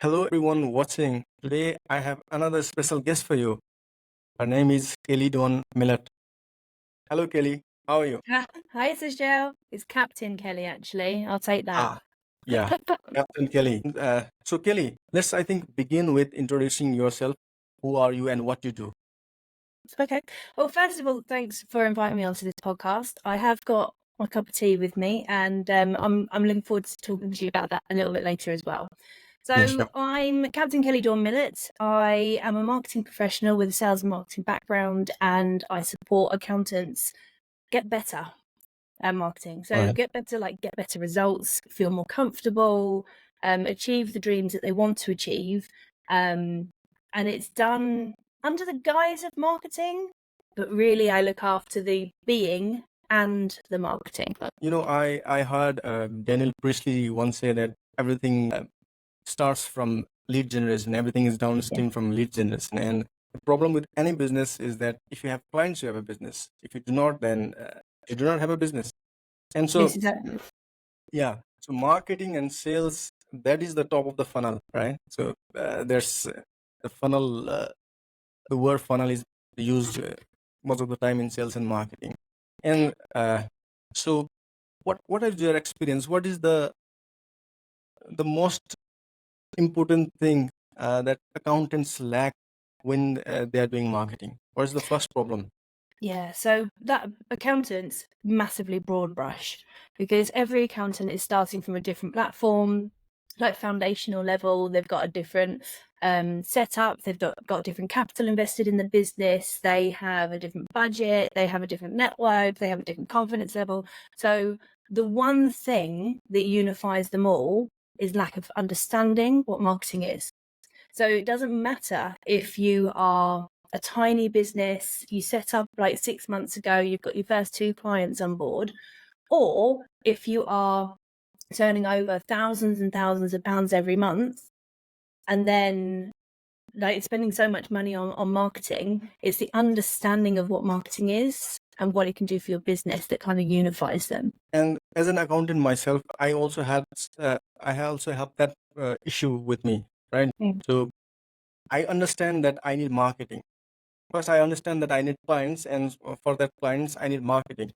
Hello, everyone watching. Today, I have another special guest for you. Her name is Kelli Doorne-Millot. Hello, Kelli. How are you? Hi, Sushil. It's Captain Kelly, actually. I'll take that. Yeah, Captain Kelli. So, Kelli, let's, I think, begin with introducing yourself. Who are you and what you do? Okay. Well, first of all, thanks for inviting me onto this podcast. I have got my cup of tea with me, and I'm looking forward to talking to you about that a little bit later as well. Yeah, So sure. I'm Captain Kelli Doorne-Millot. I am a marketing professional with a sales and marketing background, and I support accountants get better at marketing. So Right. get better results, feel more comfortable, achieve the dreams that they want to achieve. And it's done under the guise of marketing, but really I look after the being and the marketing. I heard Daniel Priestley once say that everything starts from lead generation. Everything is downstream from lead generation. And the problem with any business is that if you have clients, you have a business. If you do not, then you do not have a business. And so, This is yeah, so marketing and sales, that is the top of the funnel, right? So there's the funnel, the word funnel is used most of the time in sales and marketing. And so what is your experience? What is the most important thing that accountants lack when they are doing marketing? What is the first problem? Yeah, so that accountants massively broad brush because every accountant is starting from a different platform, like foundational level. They've got a different setup. They've got different capital invested in the business. They have a different budget. They have a different network. They have a different confidence level. So the one thing that unifies them all is lack of understanding what marketing is. So it doesn't matter if you are a tiny business, you set up like 6 months ago, you've got your first 2 clients on board, or if you are turning over thousands and thousands of pounds every month and then like spending so much money on marketing. It's the understanding of what marketing is and what it can do for your business that kind of unifies them. And as an accountant myself, I also have that issue with me, right? So I understand that I need marketing. First, I understand that I need clients, and for that clients, I need marketing.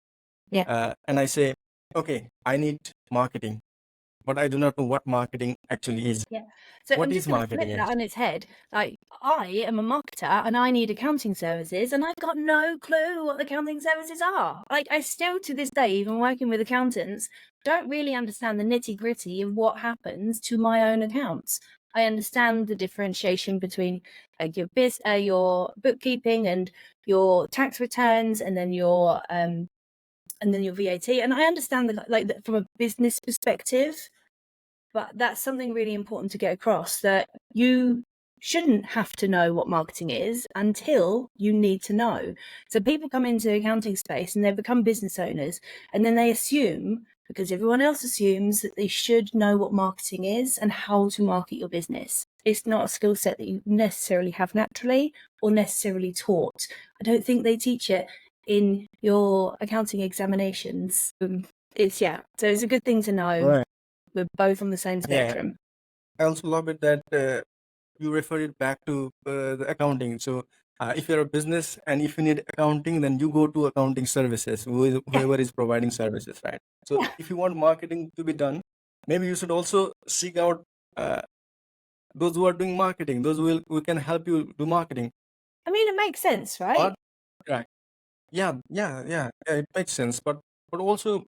And I say, okay, I need marketing, but I do not know what marketing actually is. So What I'm is just going to flip marketing? that on its head. Like, I am a marketer and I need accounting services, and I've got no clue what accounting services are. Like, I still to this day, even working with accountants, don't really understand the nitty gritty of what happens to my own accounts. I understand the differentiation between your bookkeeping and your tax returns, and then your VAT. And I understand that from a business perspective. But that's something really important to get across, that you shouldn't have to know what marketing is until you need to know. So people come into the accounting space and they become business owners, and then they assume, because everyone else assumes, that they should know what marketing is and how to market your business. It's not a skill set that you necessarily have naturally or necessarily taught. I don't think they teach it in your accounting examinations. So it's a good thing to know. Right. We're both on the same spectrum. I also love it that you refer it back to the accounting. So if you're a business and if you need accounting, then you go to accounting services, whoever is providing services, right? So if you want marketing to be done, maybe you should also seek out those who are doing marketing, those who can help you do marketing. I mean, it makes sense, right? Right. Yeah, it makes sense. But also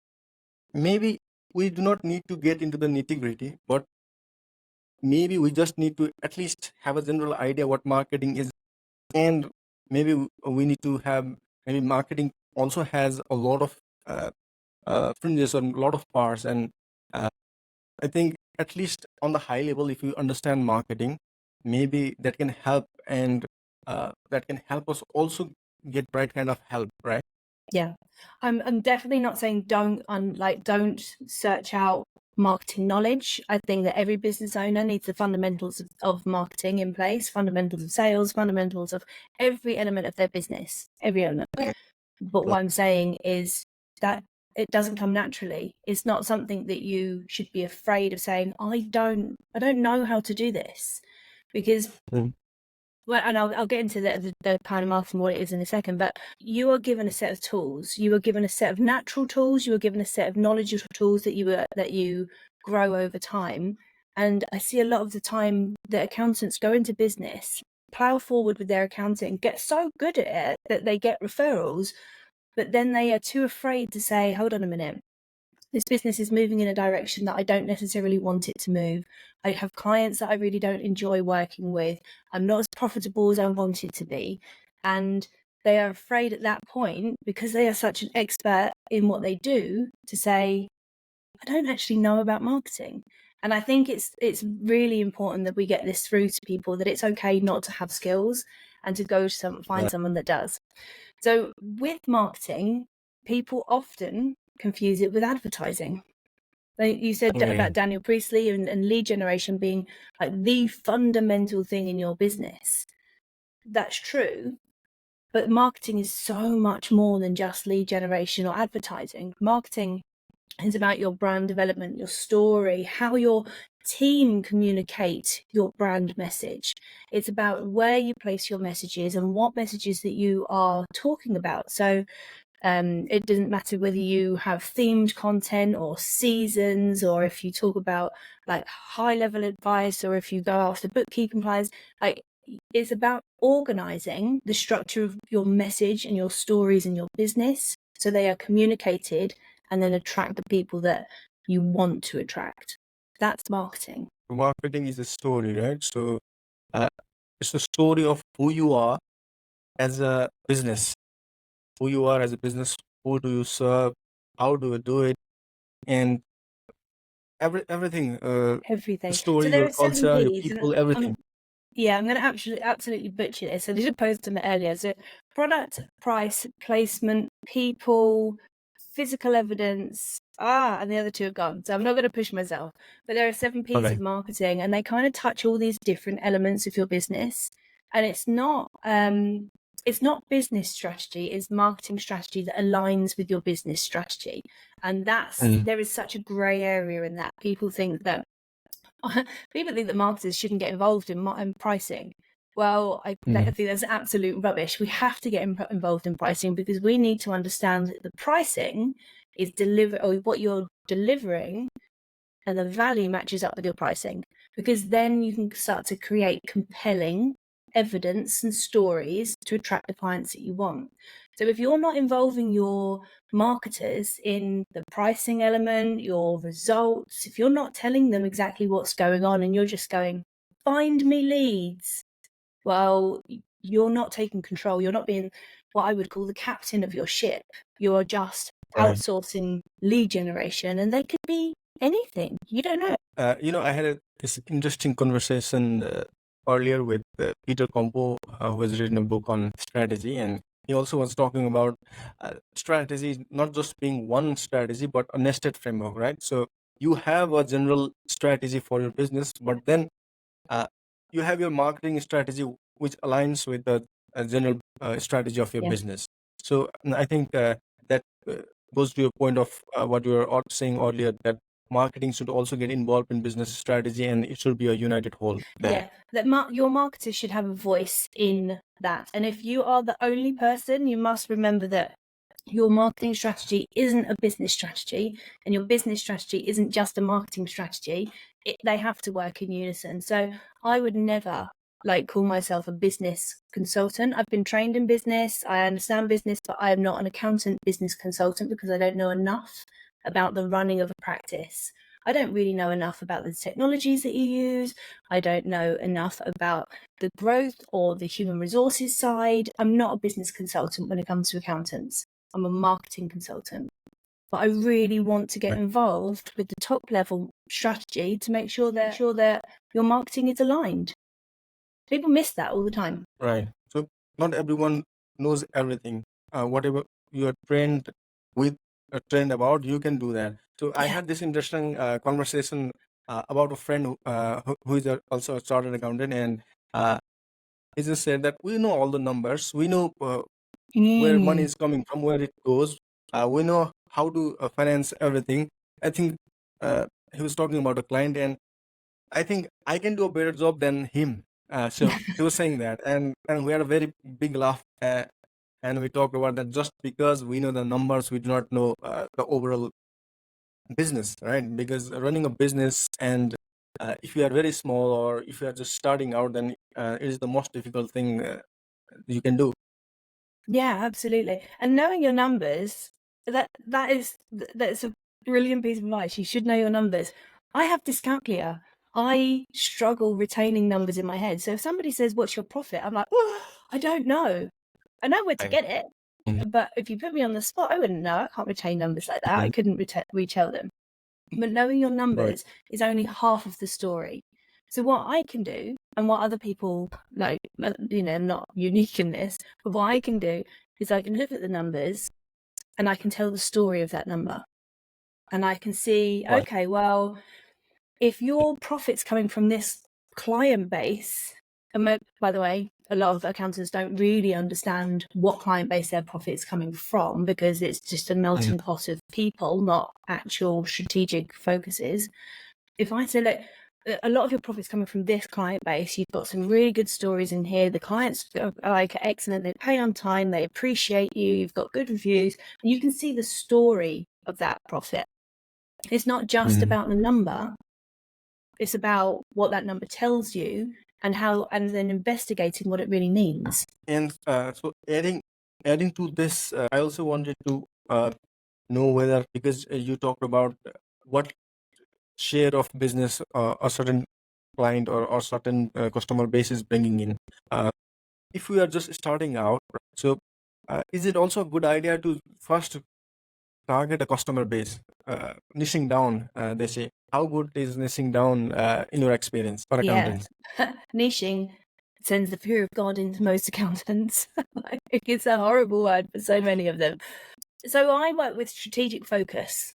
maybe we do not need to get into the nitty-gritty, but maybe we just need to at least have a general idea what marketing is. And maybe we need to have, maybe marketing also has a lot of fringes and a lot of parts. And I think at least on the high level, if you understand marketing, maybe that can help, and that can help us also get right kind of help, right? Yeah. I'm definitely not saying don't search out marketing knowledge. I think that every business owner needs the fundamentals of marketing in place, fundamentals of sales, fundamentals of every element of their business, every element. But what I'm saying is that it doesn't come naturally. It's not something that you should be afraid of saying, I don't know how to do this, because well, and I'll get into the kind of marketing, what it is in a second, but you are given a set of tools. You are given a set of natural tools. You are given a set of knowledgeable tools that you grow over time. And I see a lot of the time that accountants go into business, plow forward with their accounting, get so good at it that they get referrals, but then they are too afraid to say, hold on a minute, this business is moving in a direction that I don't necessarily want it to move. I have clients that I really don't enjoy working with. I'm not as profitable as I wanted to be. And they are afraid at that point, because they are such an expert in what they do, to say, I don't actually know about marketing. And I think it's really important that we get this through to people, that it's okay not to have skills and to go find someone that does. So with marketing, people often confuse it with advertising. Like you said about Daniel Priestley and lead generation being like the fundamental thing in your business. That's true. But marketing is so much more than just lead generation or advertising. Marketing is about your brand development, your story, how your team communicate your brand message. It's about where you place your messages and what messages that you are talking about. So it doesn't matter whether you have themed content or seasons, or if you talk about like high level advice, or if you go after bookkeeping clients. Like, it's about organizing the structure of your message and your stories in your business so they are communicated and then attract the people that you want to attract. That's marketing. Marketing is a story, right? So it's the story of who you are as a business, who you are as a business, who do you serve, how do you do it, and everything. Everything. Story, So there your are 7 culture, your P's. people, everything. Yeah, I'm going to absolutely butcher this. I did a post on it earlier. So product, price, placement, people, physical evidence. And the other 2 are gone. So I'm not going to push myself. But there are 7 P's of marketing, and they kind of touch all these different elements of your business. And it's not business strategy, it's marketing strategy that aligns with your business strategy. And there is such a grey area in that. People think that marketers shouldn't get involved in pricing. Well, I think that's absolute rubbish. We have to get involved in pricing, because we need to understand that the pricing is what you're delivering, and the value matches up with your pricing, because then you can start to create compelling evidence and stories to attract the clients that you want. So if you're not involving your marketers in the pricing element, your results, if you're not telling them exactly what's going on, and you're just going, find me leads, well, you're not taking control. You're not being what I would call the captain of your ship. You're just outsourcing lead generation, and they could be anything. You don't know. I had this interesting conversation earlier with Peter Compo, who has written a book on strategy, and he also was talking about strategy not just being one strategy, but a nested framework, right? So you have a general strategy for your business, but then you have your marketing strategy, which aligns with the general strategy of your business. So I think that goes to your point of what you were saying earlier, that marketing should also get involved in business strategy, and it should be a united whole there. Yeah, that your marketers should have a voice in that. And if you are the only person, you must remember that your marketing strategy isn't a business strategy, and your business strategy isn't just a marketing strategy. They have to work in unison. So I would never call myself a business consultant. I've been trained in business. I understand business, but I am not an accountant business consultant, because I don't know enough about the running of a practice. I don't really know enough about the technologies that you use. I don't know enough about the growth or the human resources side. I'm not a business consultant when it comes to accountants. I'm a marketing consultant. But I really want to get involved with the top level strategy to make sure that your marketing is aligned. People miss that all the time. Right. So not everyone knows everything. Whatever you are trained about, you can do that. So I had this interesting conversation about a friend who is also a chartered accountant, and he just said that we know all the numbers, we know where money is coming from, where it goes, we know how to finance everything. I think he was talking about a client, and I think I can do a better job than him. So he was saying that, and we had a very big laugh, and we talked about that. Just because we know the numbers, we do not know the overall business, right? Because running a business, and if you are very small or if you are just starting out, then it is the most difficult thing you can do. Yeah, absolutely. And knowing your numbers, that's a brilliant piece of advice. You should know your numbers. I have dyscalculia. I struggle retaining numbers in my head. So if somebody says, "What's your profit?" I'm like, "Oh, I don't know. I know where to Right. get it, Mhm. but if you put me on the spot, I wouldn't know. I can't retain numbers like that. I couldn't retell them." But knowing your Right. numbers is only half of the story. So what I can do, and what other people like, not unique in this, but what I can do is I can look at the numbers and I can tell the story of that number. And I can see, Right. okay, well, if your profit's coming from this client base, and by the way, a lot of accountants don't really understand what client base their profit's coming from, because it's just a melting pot of people, not actual strategic focuses. If I say, look, a lot of your profit's coming from this client base, you've got some really good stories in here, the clients are like excellent, they pay on time, they appreciate you, you've got good reviews, and you can see the story of that profit. It's not just about the number, it's about what that number tells you, and then investigating what it really means. And so adding to this, I also wanted to know whether, because you talked about what share of business a certain client or certain customer base is bringing in. If we are just starting out, so is it also a good idea to first target a customer base, niching down? They say, how good is niching down in your experience for Yeah. accountants? Niching sends the fear of God into most accountants. It's a horrible word for so many of them. So I work with strategic focus.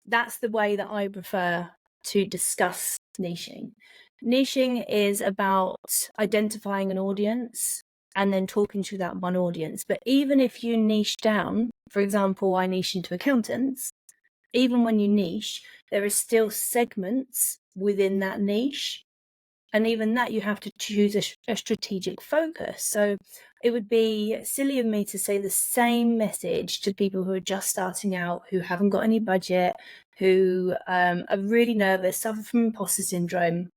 That's the way that I prefer to discuss niching. Niching is about identifying an audience and then talking to that one audience. But even if you niche down, for example, I niche into accountants, even when you niche, there are still segments within that niche. And even that, you have to choose a strategic focus. So it would be silly of me to say the same message to people who are just starting out, who haven't got any budget, who are really nervous, suffer from imposter syndrome.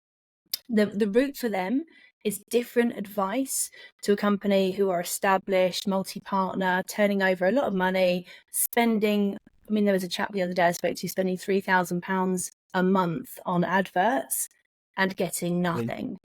The route for them is different advice to a company who are established, multi-partner, turning over a lot of money, spending. I mean, there was a chap the other day I spoke to spending £3,000 a month on adverts and getting nothing.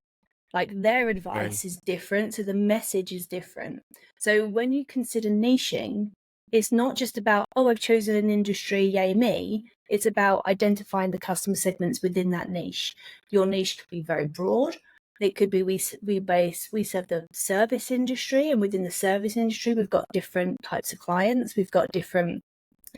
Like, their advice is different, so the message is different. So when you consider niching, it's not just about, oh, I've chosen an industry, yay me. It's about identifying the customer segments within that niche. Your niche could be very broad. It could be we serve the service industry, and within the service industry, we've got different types of clients. We've got different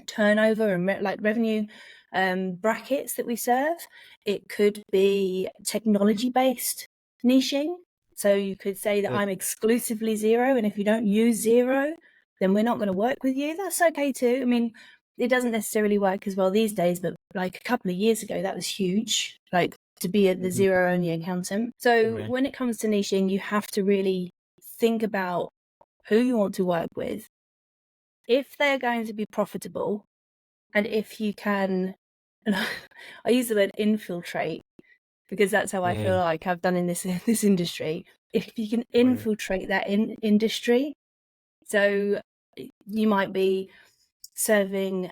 turnover and revenue brackets that we serve. It could be technology based niching. So you could say that I'm exclusively Xero, and if you don't use Xero, then we're not going to work with you. That's okay too. I mean, it doesn't necessarily work as well these days, but like a couple of years ago, that was huge. Like, to be the Xero only accountant. So when it comes to niching, you have to really think about who you want to work with, if they're going to be profitable, and if you can, and I use the word infiltrate because that's how I feel like I've done in this industry. If you can infiltrate that industry, so you might be serving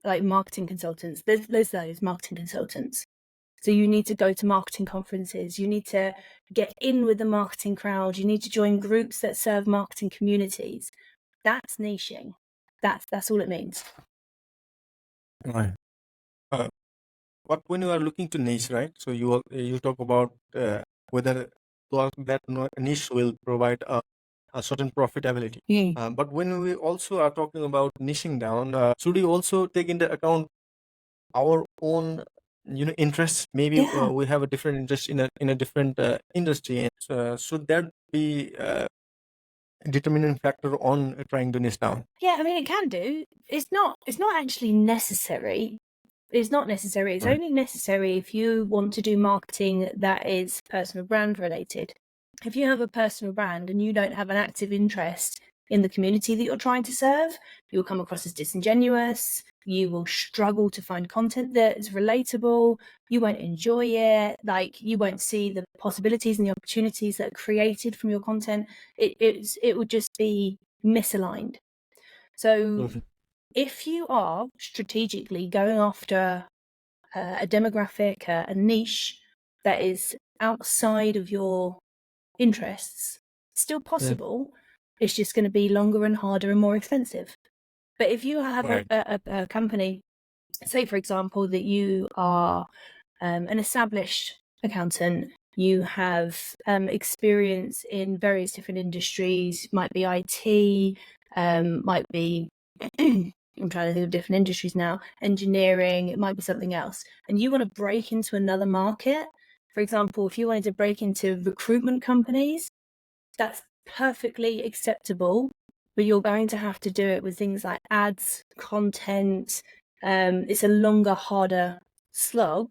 like marketing consultants. There's those marketing consultants. So you need to go to marketing conferences. You need to get in with the marketing crowd. You need to join groups that serve marketing communities. That's niching. That's all it means. Right. But when you are looking to niche, right? So you talk about whether that niche will provide a certain profitability. But when we also are talking about niching down, should we also take into account our own interests? Maybe Yeah. we have a different interest in a different industry. And, should that be determining factor on trying to niche down? Yeah, I mean, it can do. It's not actually necessary. It's not necessary. It's Right. only necessary if you want to do marketing that is personal brand related. If you have a personal brand and you don't have an active interest in the community that you're trying to serve, you'll come across as disingenuous. You will struggle to find content that is relatable. You won't enjoy it. Like, you won't see the possibilities and the opportunities that are created from your content. It would just be misaligned. So Mhm. if you are strategically going after a demographic, a niche that is outside of your interests, still possible. It's just going to be longer and harder and more expensive. But if you have Right. a company, say for example that you are an established accountant, you have experience in various different industries, might be IT, might be I'm trying to think of different industries now, engineering, it might be something else, and you want to break into another market. For example, if you wanted to break into recruitment companies, that's perfectly acceptable, but you're going to have to do it with things like ads, content. It's a longer, harder slog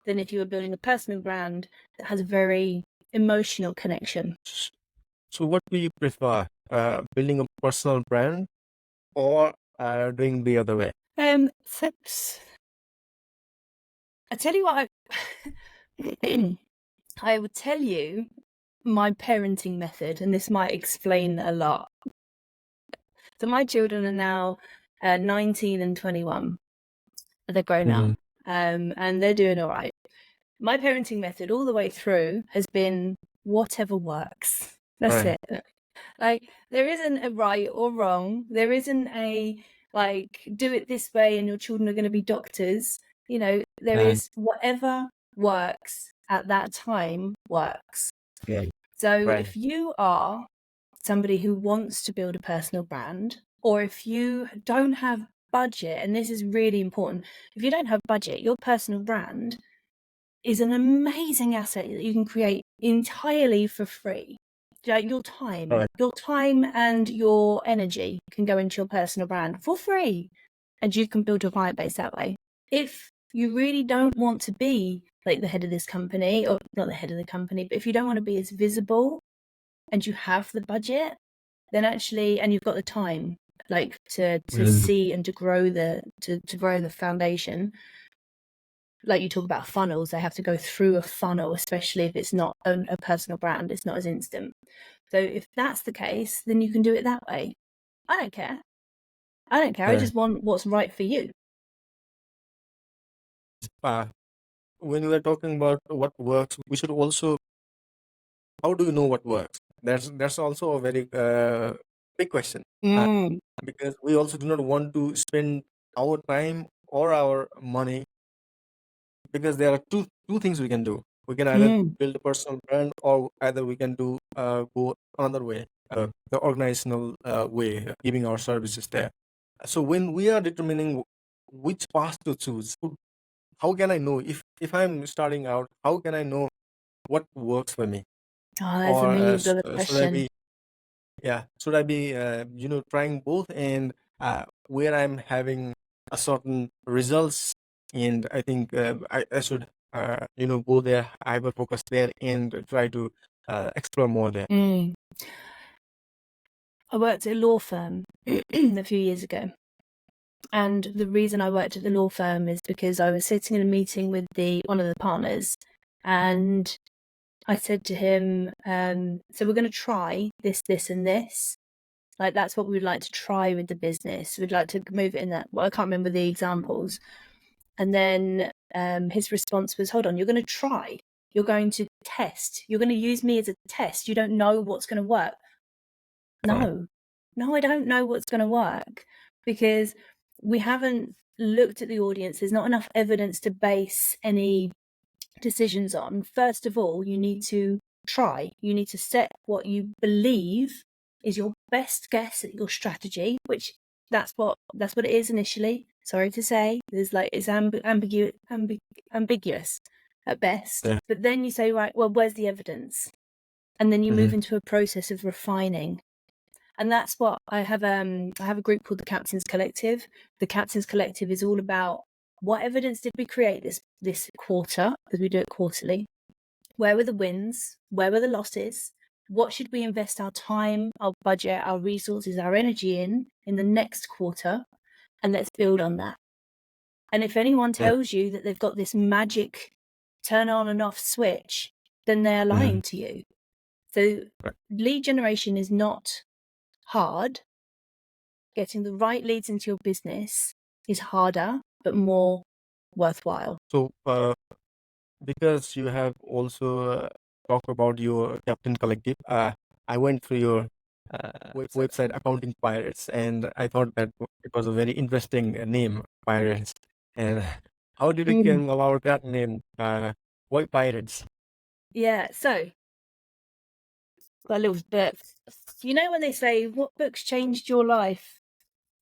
than if you were building a personal brand that has a very emotional connection. So what do you prefer, building a personal brand or doing the other way? So, I tell you what, I would tell you my parenting method, and this might explain a lot. So my children are now 19 and 21. They're grown up, and they're doing all right. My parenting method all the way through has been whatever works. That's Right. it. Like, there isn't a right or wrong. There isn't a, like, do it this way and your children are going to be doctors. You know, there Right. is whatever works at that time works. Right. So Right. if you are somebody who wants to build a personal brand, or if you don't have budget, and this is really important, if you don't have budget, your personal brand is an amazing asset that you can create entirely for free. Like, your Right. time and your energy can go into your personal brand for free, and you can build your client base that way. If you really don't want to be like the head of this company, or not the head of the company, but if you don't want to be as visible and you have the budget, then actually, and you've got the time, like, to see and to grow the foundation. Like, you talk about funnels, they have to go through a funnel, especially if it's not a personal brand, it's not as instant. So if that's the case, then you can do it that way. I don't care. I Right. just want what's right for you. When we are talking about what works, we should also, how do you know what works? That's also a very big question, because we also do not want to spend our time or our money, because there are two things we can do. We can either build a personal brand, or either we can do go another way, the organizational way, giving our services there. So when we are determining which path to choose, how can I know if I'm starting out? How can I know what works for me? Oh, that's a Or million dollar should I question. be, should I be trying both, and where I'm having a certain results, and I think I should go there, hyper focus there, and try to explore more there. I worked at a law firm a few years ago. And the reason I worked at the law firm is because I was sitting in a meeting with one of the partners, and I said to him, so we're going to try this, this, and this. Like, that's what we'd like to try with the business. We'd like to move it in that. Well, I can't remember the examples. And then his response was, hold on, you're going to try. You're going to test. You're going to use me as a test. You don't know what's going to work. No, I don't know what's going to work, because we haven't looked at the audience. There's not enough evidence to base any decisions on. First of all, you need to try. You need to set what you believe is your best guess at your strategy, which that's what it is initially. Sorry to say, there's like, it's ambiguous at best. Yeah. But then you say, right, well, where's the evidence? And then you move into a process of refining. And that's what I have. I have a group called the Captain's Collective. The Captain's Collective is all about what evidence did we create this quarter, because we do it quarterly. Where were the wins? Where were the losses? What should we invest our time, our budget, our resources, our energy in the next quarter? And let's build on that. And if anyone tells you that they've got this magic turn on and off switch, then they're lying to you. So lead generation is not hard. Getting the right leads into your business is harder, but more worthwhile. So, because you have also talked about your Captain Collective, I went through your website, Accounting Pirates, and I thought that it was a very interesting name, Pirates. And how did you come about that name? Why Pirates? Yeah, so got a little bit. You know when they say what books changed your life,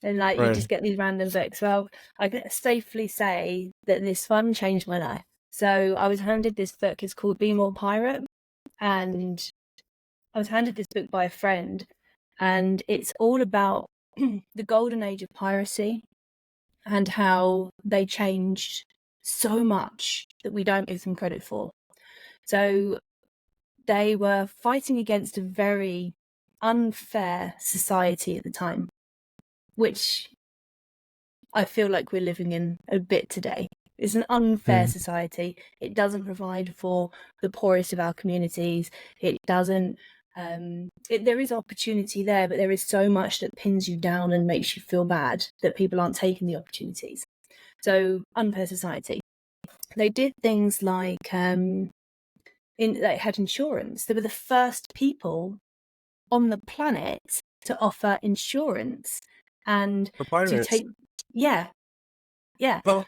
and like you just get these random books. Well, I can safely say that this one changed my life. So I was handed this book. It's called Be More Pirate, and I was handed this book by a friend, and it's all about the golden age of piracy and how they changed so much that we don't give them credit for. So they were fighting against a very unfair society at the time, which I feel like we're living in a bit today. It's an unfair society. It doesn't provide for the poorest of our communities. It doesn't. There is opportunity there, but there is so much that pins you down and makes you feel bad that people aren't taking the opportunities. So unfair society. They did things like they had insurance. They were the first people on the planet to offer insurance and to take. Yeah. Well,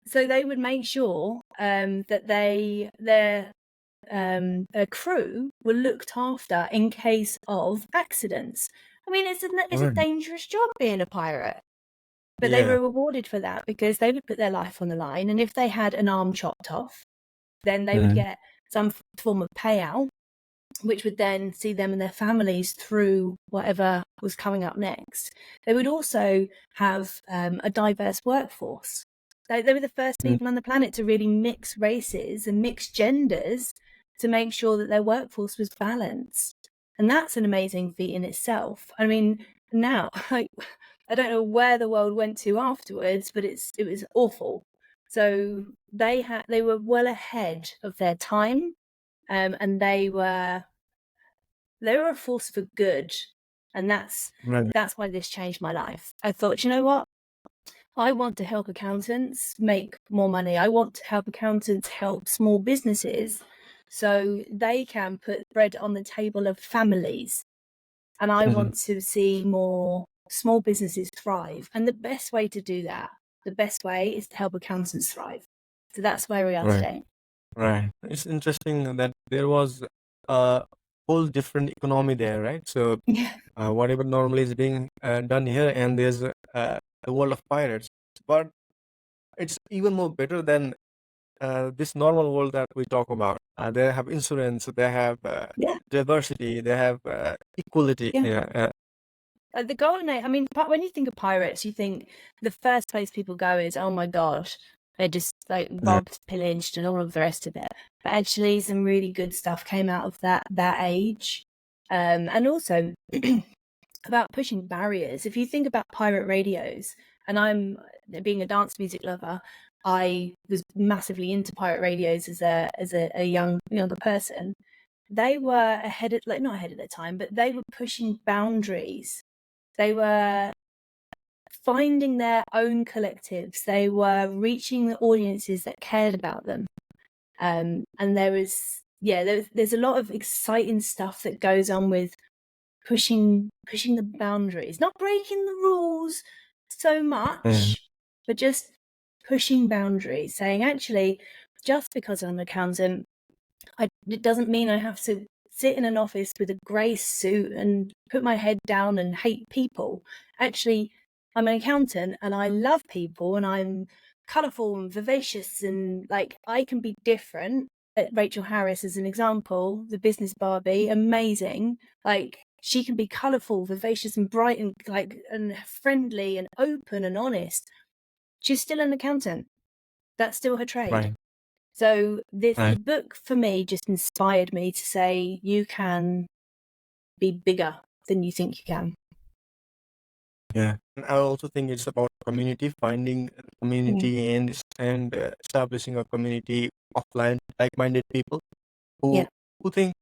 So they would make sure that their crew were looked after in case of accidents. I mean, it's a dangerous job being a pirate, but they were rewarded for that because they would put their life on the line, and if they had an arm chopped off, then they would get some form of payout, which would then see them and their families through whatever was coming up next. They would also have a diverse workforce. They were the first people on the planet to really mix races and mix genders to make sure that their workforce was balanced. And that's an amazing feat in itself. I mean, now, I don't know where the world went to afterwards, but it was awful. So they were well ahead of their time. And they were a force for good, and that's why this changed my life. I thought, you know what? I want to help accountants make more money. I want to help accountants help small businesses so they can put bread on the table of families. And I want to see more small businesses thrive. And the best way to do that, the best way is to help accountants thrive. So that's where we are today. Right. It's interesting that there was a whole different economy there, right? So whatever normally is being done here, and there's a world of pirates. But it's even more better than this normal world that we talk about. They have insurance, they have diversity, they have equality. The golden age, I mean, when you think of pirates, you think the first place people go is, oh my gosh, they're just like robbed, pillaged, and all of the rest of it. But actually, some really good stuff came out of that age. And also about pushing barriers. If you think about pirate radios, and I'm being a dance music lover, I was massively into pirate radios as a younger person. They were not ahead of their time, but they were pushing boundaries. They were finding their own collectives. They were reaching the audiences that cared about them. And there's a lot of exciting stuff that goes on with pushing the boundaries, not breaking the rules so much, but just pushing boundaries, saying, actually, just because I'm an accountant, it doesn't mean I have to sit in an office with a grey suit and put my head down and hate people. Actually, I'm an accountant and I love people and I'm colourful and vivacious and like I can be different. Rachel Harris as an example, the business Barbie, amazing. Like she can be colourful, vivacious and bright and and friendly and open and honest. She's still an accountant. That's still her trade. Right. So the Right. book for me just inspired me to say you can be bigger than you think you can. Yeah. And I also think it's about community, finding a community and establishing a community of like-minded people who think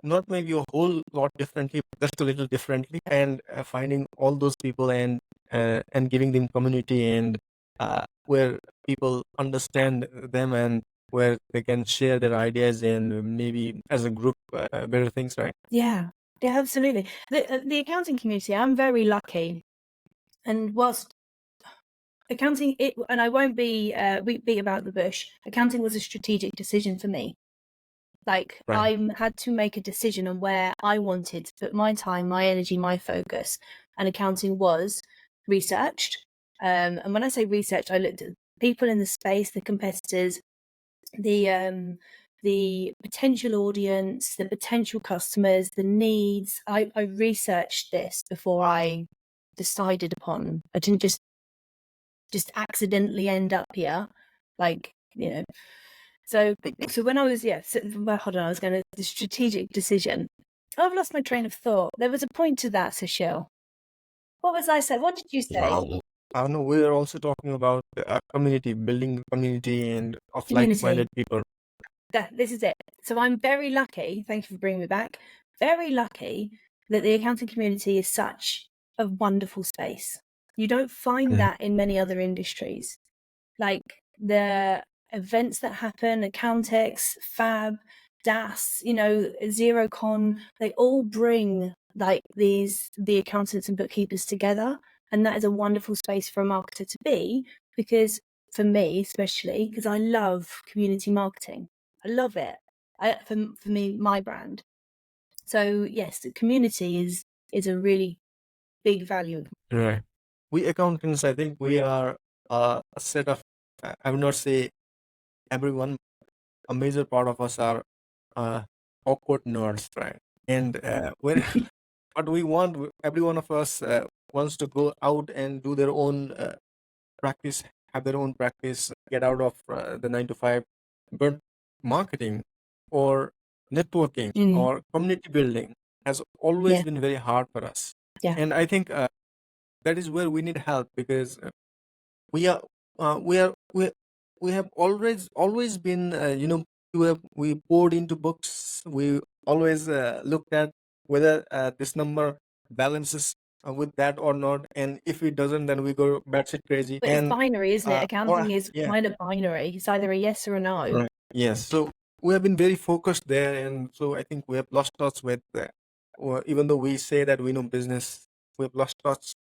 not maybe a whole lot differently, but just a little differently, and finding all those people and giving them community and where people understand them and where they can share their ideas and maybe as a group better things, right? Yeah, absolutely. The accounting community, I'm very lucky. And whilst accounting, and I won't be beat about the bush, accounting was a strategic decision for me. Like, Right. I had to make a decision on where I wanted to put my time, my energy, my focus. And accounting was researched. And when I say research, I looked at people in the space, the competitors, the potential audience, the potential customers, the needs. I researched this before I decided upon. I didn't just accidentally end up here, like, you know. So when I was hold on, I was going to the strategic decision. I've lost my train of thought. There was a point to that, Sushil. What was I saying? What did you say? I know we are also talking about community, building community and of Community. like-minded people. This is it. So I'm very lucky. Thank you for bringing me back. Very lucky that the accounting community is such a wonderful space. You don't find that in many other industries. Like the events that happen, Accountex, Fab, DAS, XeroCon, they all bring like the accountants and bookkeepers together. And that is a wonderful space for a marketer to be, because for me, especially, because I love community marketing. I love it. For me, my brand. So yes, the community is a really big value. Right. We accountants, I think we are a set of, I would not say everyone, a major part of us are awkward nerds, right? And when what we want, every one of us wants to go out and do their own practice, have their own practice, get out of the 9 to 5. But marketing or networking or community building has always been very hard for us. Yeah. And I think that is where we need help, because we are we are we have always been we poured into books. We always looked at whether this number balances with that or not, and if it doesn't, then we go batshit crazy. But it's binary, isn't it? Accounting is Yeah. kind of binary. It's either a yes or a no. Right. Yes. So we have been very focused there, and so I think we have lost touch with, or even though we say that we know business, we have lost touch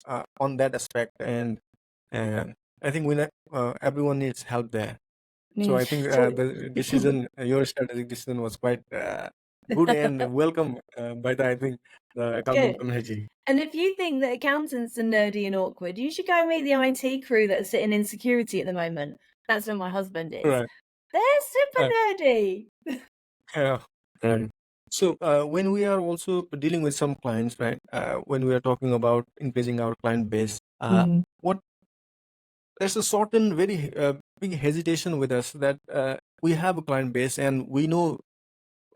on that aspect, and I think everyone needs help there. So I think the decision, your strategic decision, was quite good and welcome by the, I think, the accounting Good. community. And if you think that accountants are nerdy and awkward, you should go meet the IT crew that are sitting in security at the moment. That's where my husband is. Right. They're super nerdy. Yeah. Right. So when we are also dealing with some clients, right? When we are talking about increasing our client base, what there's a certain very big hesitation with us that we have a client base and we know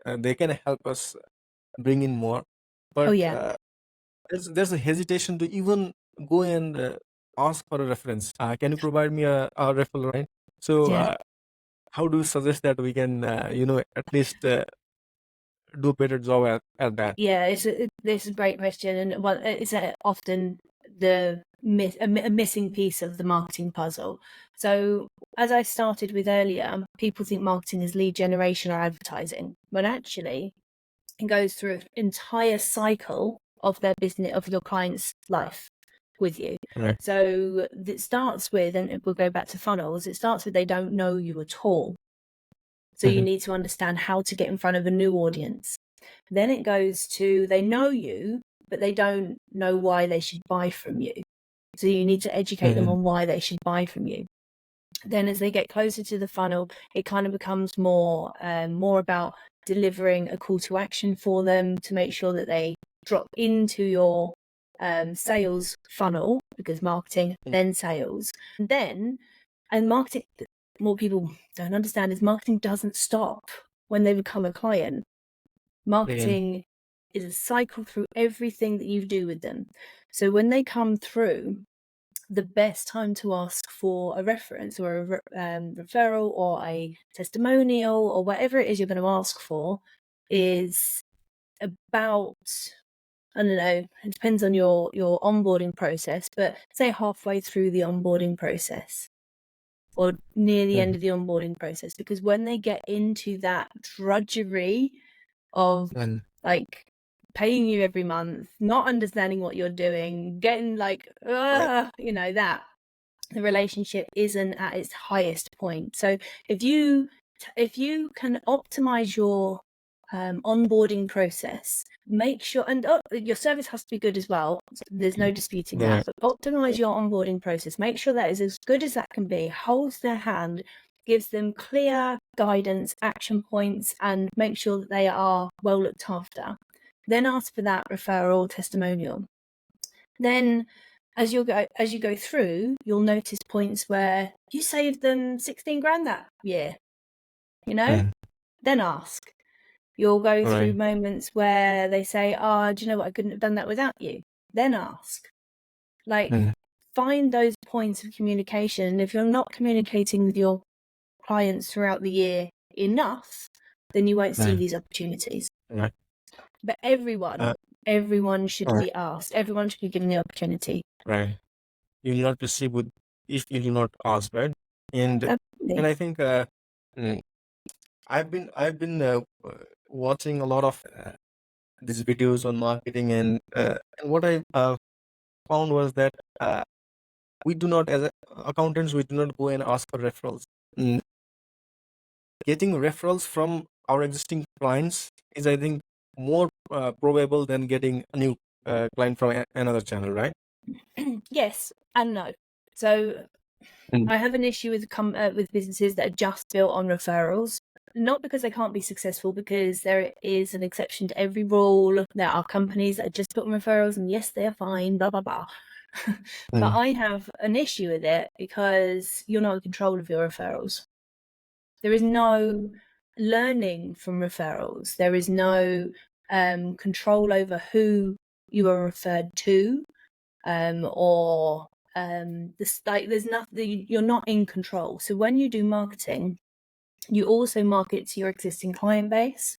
they can help us bring in more, but there's a hesitation to even go and ask for a reference. Can you provide me a referral, right? So how do you suggest that we can at least do a better job at that? Yeah, this is a great question, and it's often a missing piece of the marketing puzzle. So as I started with earlier, people think marketing is lead generation or advertising, but actually it goes through an entire cycle of their business, of your client's life with you. Right. So it starts with, and we'll go back to funnels, it starts with they don't know you at all. So you need to understand how to get in front of a new audience. Then it goes to they know you, but they don't know why they should buy from you. So you need to educate them on why they should buy from you. Then as they get closer to the funnel, it kind of becomes more about delivering a call to action for them to make sure that they drop into your sales funnel, because marketing, then sales, and marketing, more people don't understand, is marketing doesn't stop when they become a client. Marketing is a cycle through everything that you do with them. So when they come through, the best time to ask for a reference or a referral or a testimonial or whatever it is you're going to ask for is about, I don't know, it depends on your onboarding process, but say halfway through the onboarding process or near the end of the onboarding process, because when they get into that drudgery of like paying you every month, not understanding what you're doing, getting like, you know, that the relationship isn't at its highest point. So if you can optimize your onboarding process, make sure, and your service has to be good as well, there's no disputing that, but optimize your onboarding process, make sure that is as good as that can be, holds their hand, gives them clear guidance, action points, and make sure that they are well looked after. Then ask for that referral testimonial. Then as you go through, you'll notice points where you saved them 16 grand that year, you know. Then ask. You'll go through moments where they say, oh, do you know what, I couldn't have done that without you. Then ask. Like, find those points of communication. And if you're not communicating with your clients throughout the year enough, then you won't see these opportunities. But everyone should be asked. Everyone should be given the opportunity. Right. You will not receive if you do not ask, right? And Absolutely. I think I've been watching a lot of these videos on marketing, and what I found was that we do not, as accountants, we do not go and ask for referrals. Getting referrals from our existing clients is, I think, more probable than getting a new client from another channel, right? Yes and no. So I have an issue with businesses that are just built on referrals. Not because they can't be successful, because there is an exception to every rule. There are companies that are just built on referrals, and yes, they are fine, blah, blah, blah. But I have an issue with it because you're not in control of your referrals. There is no learning from referrals. There is no control over who you are referred to, or there's nothing, you're not in control. So when you do marketing, you also market to your existing client base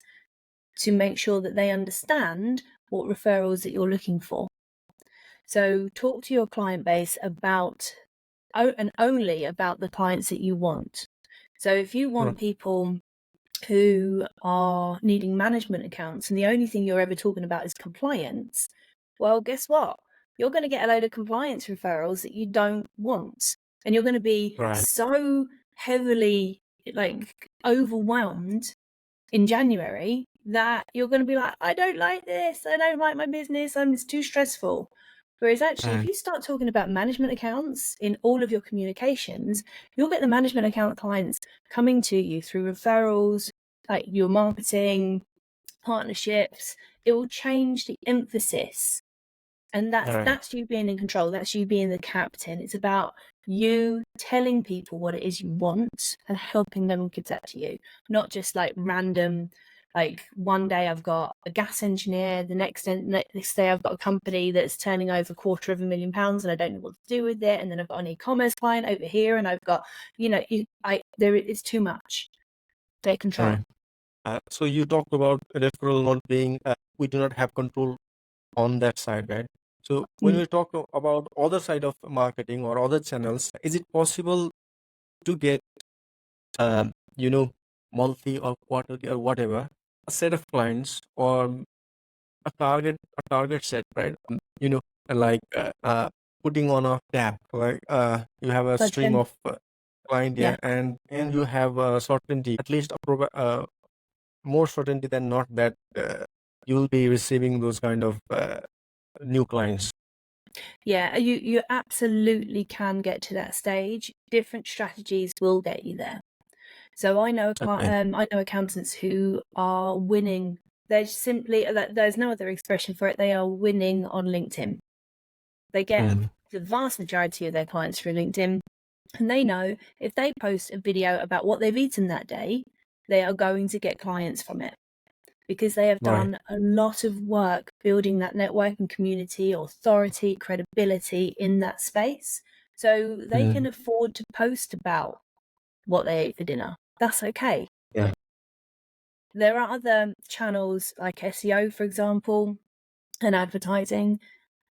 to make sure that they understand what referrals that you're looking for. So talk to your client base about and only about the clients that you want. So if you want people who are needing management accounts and the only thing you're ever talking about is compliance, well, guess what? You're going to get a load of compliance referrals that you don't want. And you're going to be so heavily overwhelmed in January that you're going to be like, I don't like this. I don't like my business. It's too stressful. Whereas actually, if you start talking about management accounts in all of your communications, you'll get the management account clients coming to you through referrals, like your marketing, partnerships. It will change the emphasis. And that's you being in control. That's you being the captain. It's about you telling people what it is you want and helping them give that to you. Not just like random, like one day I've got a gas engineer, the next day I've got a company that's turning over £250,000 and I don't know what to do with it. And then I've got an e-commerce client over here and I've got, it's too much. Take control. So you talked about referral not being, we do not have control on that side, right? So when we talk about other side of marketing or other channels, is it possible to get, monthly or quarterly or whatever, a set of clients or a target set, right? Like putting on a tab, like you have a stream of client, and you have a certainty, at least more certainty than not, that you'll be receiving those kind of new clients. Yeah, you absolutely can get to that stage. Different strategies will get you there. So I know accountants who are winning They're simply, there's no other expression for it. They are winning on LinkedIn. They get the vast majority of their clients through LinkedIn, and they know if they post a video about what they've eaten that day, they are going to get clients from it because they have done a lot of work building that network and community, authority, credibility in that space. So they can afford to post about what they ate for dinner. That's okay. Yeah. There are other channels like SEO, for example, and advertising.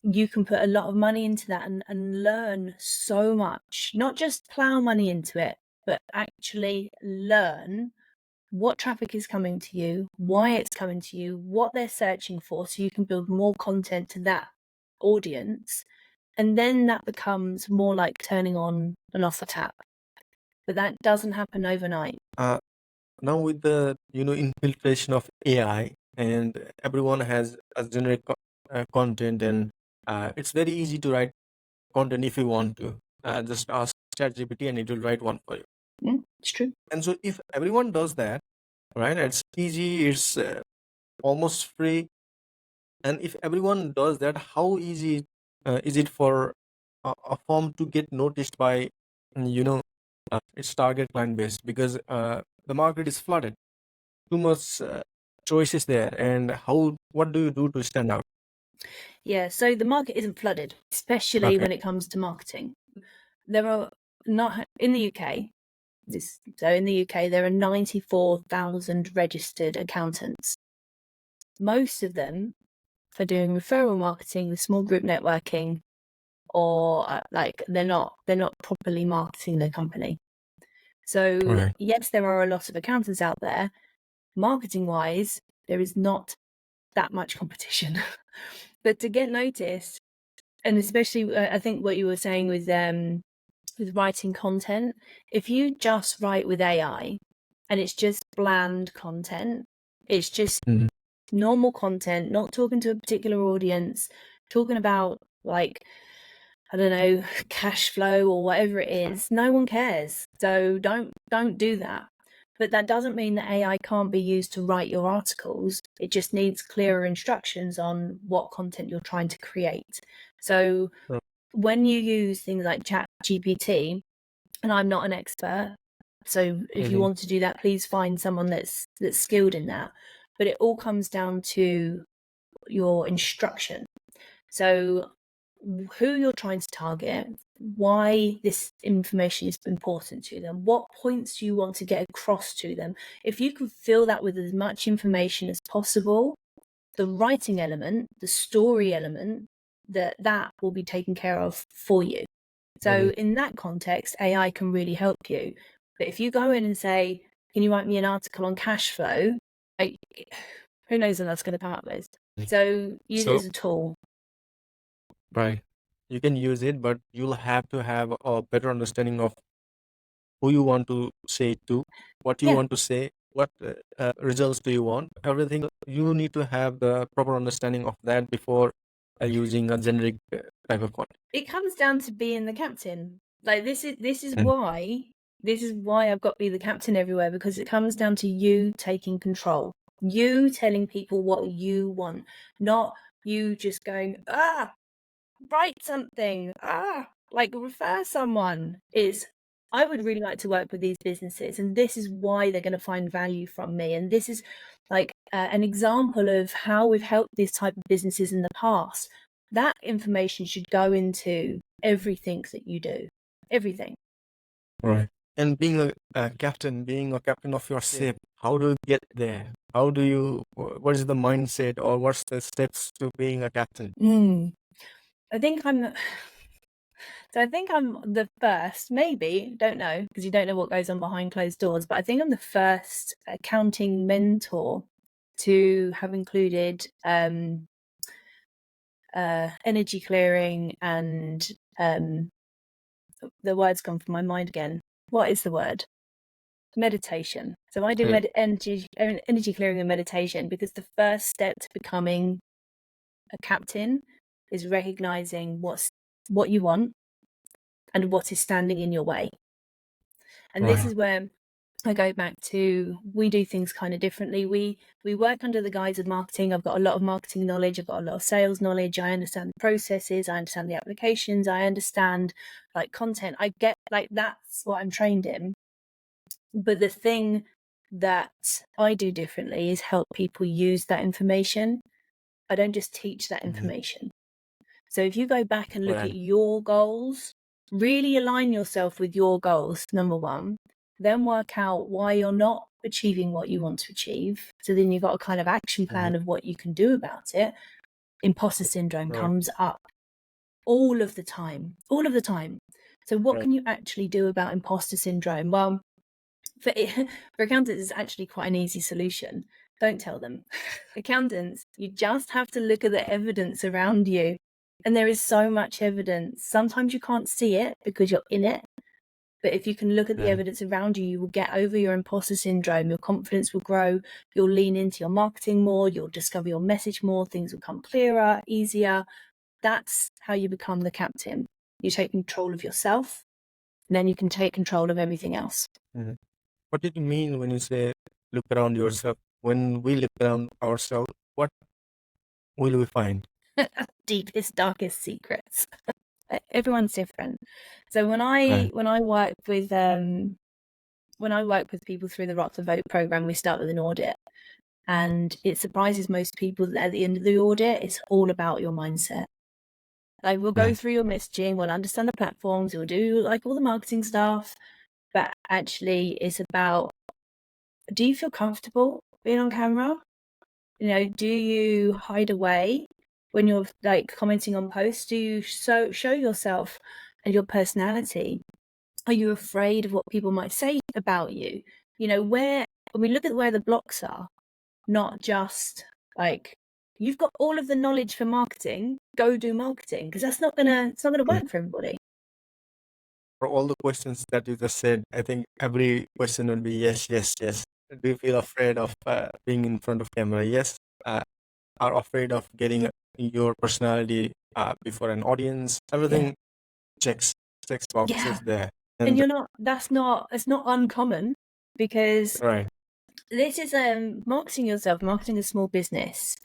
You can put a lot of money into that and learn so much, not just plow money into it, but actually learn what traffic is coming to you, why it's coming to you, what they're searching for, so you can build more content to that audience. And then that becomes more like turning on an offer tap. But that doesn't happen overnight. Now with the infiltration of AI, and everyone has a generic content, and it's very easy to write content if you want to. Just ask ChatGPT and it will write one for you. It's true. And so if everyone does that, right, it's easy, it's almost free. And if everyone does that, how easy is it for a firm to get noticed by its target client base? Because the market is flooded, too much choices there, and what do you do to stand out? Yeah, so the market isn't flooded, especially when it comes to marketing. There are not in the UK. So in the UK, there are 94,000 registered accountants. Most of them for doing referral marketing with small group networking, or they're not properly marketing their company. So yes, there are a lot of accountants out there. Marketing wise, there is not that much competition. But to get noticed, and especially I think what you were saying with writing content, if you just write with AI and it's just bland content, it's just normal content, not talking to a particular audience, talking about I don't know, cash flow or whatever it is, no one cares. So don't do that. But that doesn't mean that AI can't be used to write your articles. It just needs clearer instructions on what content you're trying to create. So when you use things like ChatGPT, and I'm not an expert, so if you want to do that, please find someone that's skilled in that. But it all comes down to your instruction. So who you're trying to target, why this information is important to them, what points do you want to get across to them. If you can fill that with as much information as possible, the writing element, the story element, that will be taken care of for you. So in that context, AI can really help you. But if you go in and say, can you write me an article on cash flow? Who knows when that's going to come up with? So use it as a tool. Right. You can use it, but you'll have to have a better understanding of who you want to say it to, what you want to say, what results do you want. Everything, you need to have the proper understanding of that before using a generic type of content. It comes down to being the captain. This is why I've got to be the captain everywhere, because it comes down to you taking control. You telling people what you want, not you just going, write something, refer someone. I would really like to work with these businesses, and this is why they're going to find value from me. And this is an example of how we've helped these type of businesses in the past. That information should go into everything that you do, everything. Right. And being a captain of your ship, how do you get there? What is the mindset, or what's the steps to being a captain? I think I'm the first, maybe, don't know, because you don't know what goes on behind closed doors, but I think I'm the first accounting mentor to have included energy clearing and the word's gone from my mind again. What is the word? Meditation. So I do energy clearing and meditation, because the first step to becoming a captain is recognizing what you want and what is standing in your way. And this is where I go back to, we do things kind of differently. We work under the guise of marketing. I've got a lot of marketing knowledge. I've got a lot of sales knowledge. I understand the processes. I understand the applications. I understand like content. I get like, that's what I'm trained in. But the thing that I do differently is help people use that information. I don't just teach that information. So if you go back and look Right. at your goals, really align yourself with your goals, number one, then work out why you're not achieving what you want to achieve. So then you've got a kind of action plan of what you can do about it. Imposter syndrome Right. comes up all of the time. So what can you actually do about imposter syndrome? Well, for accountants, it's actually quite an easy solution. Don't tell them. Accountants, you just have to look at the evidence around you. And there is so much evidence. Sometimes you can't see it because you're in it. But if you can look at the evidence around you, you will get over your imposter syndrome. Your confidence will grow. You'll lean into your marketing more. You'll discover your message more. Things will come clearer, easier. That's how you become the captain. You take control of yourself, and then you can take control of everything else. What did you mean when you say look around yourself? When we look around ourselves, what will we find? Deepest, darkest secrets. Everyone's different. So when I work with people through the Rock the Vote program, we start with an audit, and it surprises most people that at the end of the audit, it's all about your mindset. Like, we'll go through your messaging, we'll understand the platforms, we'll do like all the marketing stuff, but actually it's about, do you feel comfortable being on camera? You know, do you hide away when you're like commenting on posts? Do you show yourself and your personality? Are you afraid of what people might say about you? You know, when we look at where the blocks are, not just like, you've got all of the knowledge for marketing, go do marketing, because it's not gonna work for everybody. For all the questions that you just said, I think every question will be yes, yes, yes. Do you feel afraid of being in front of camera? Yes. Are afraid of getting your personality before an audience? Everything checks boxes there. And you're not, it's not uncommon, because this is marketing yourself, marketing a small business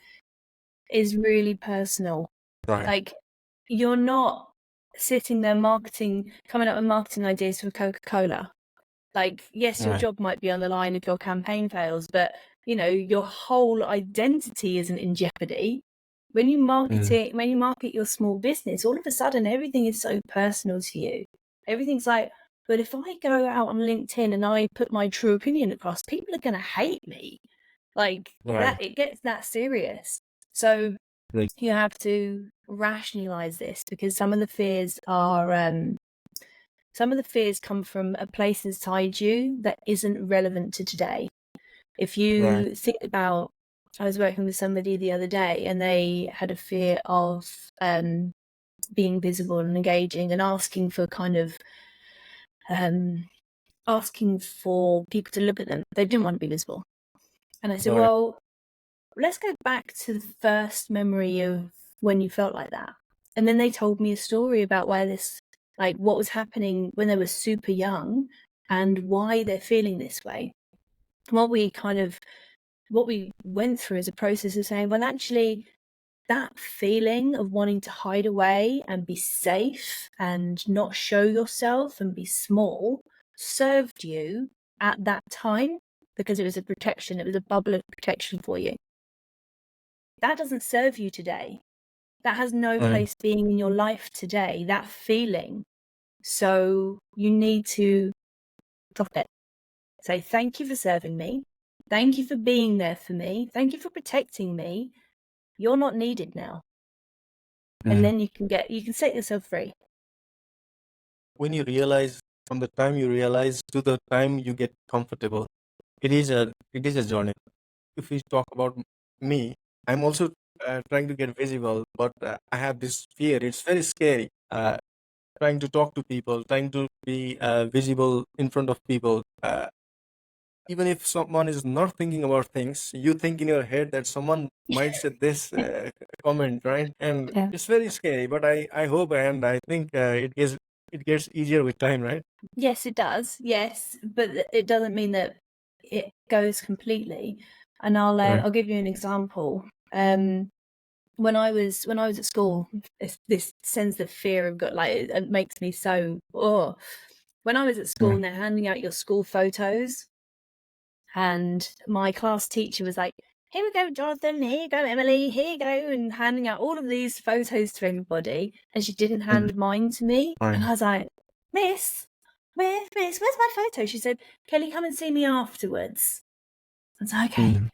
is really personal. Like, you're not sitting there coming up with marketing ideas for Coca-Cola. Like, yes, your job might be on the line if your campaign fails, but you know, your whole identity isn't in jeopardy. When you market your small business, all of a sudden everything is so personal to you. Everything's like, but if I go out on LinkedIn and I put my true opinion across, people are going to hate me. Like, that, it gets that serious. So you have to rationalize this, because some of the fears come from a place inside you that isn't relevant to today. If you think about, I was working with somebody the other day and they had a fear of being visible and engaging and asking for asking for people to look at them. They didn't want to be visible. And I said, well, let's go back to the first memory of when you felt like that. And then they told me a story about why this, like, what was happening when they were super young and why they're feeling this way. What we went through is a process of saying, well, actually, that feeling of wanting to hide away and be safe and not show yourself and be small served you at that time, because it was a protection. It was a bubble of protection for you. That doesn't serve you today. That has no place being in your life today, that feeling. So you need to drop it. Say, thank you for serving me. Thank you for being there for me. Thank you for protecting me. You're not needed now. And then you can set yourself free. When you realize, from the time you realize to the time you get comfortable, it is a journey. If we talk about me, I'm also trying to get visible, but I have this fear. It's very scary. Trying to talk to people, trying to be visible in front of people. Even if someone is not thinking about things, you think in your head that someone might say this comment, right? And it's very scary, but I hope and I think it is it gets easier with time, right? Yes, it does. Yes, but it doesn't mean that it goes completely. And Right. I'll give you an example. When I was at school, this sense of fear of God, like it makes me so. Oh, when I was at school, Right. and they're handing out your school photos, and my class teacher was like, "Here we go, Jonathan. Here you go, Emily. Here you go," and handing out all of these photos to everybody. And she didn't hand mine to me, and Right. I was like, "Miss, where's my photo?" She said, "Kelly, come and see me afterwards." I was like, "Okay." Mm.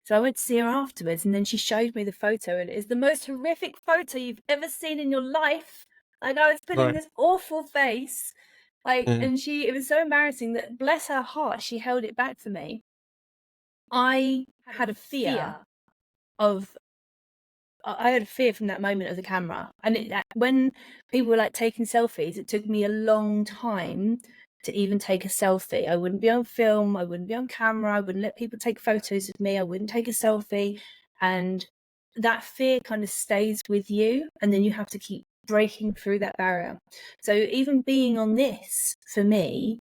So I went to see her afterwards, and then she showed me the photo, and it is the most horrific photo you've ever seen in your life. Like, I was putting Right. this awful face, like, Mm. and it was so embarrassing that, bless her heart, she held it back for me. I had a fear of I had a fear from that moment of the camera. And when people were like taking selfies, it took me a long time to even take a selfie. I wouldn't be on film, I wouldn't be on camera, I wouldn't let people take photos of me, I wouldn't take a selfie. And that fear kind of stays with you, and then you have to keep breaking through that barrier. So even being on this, for me,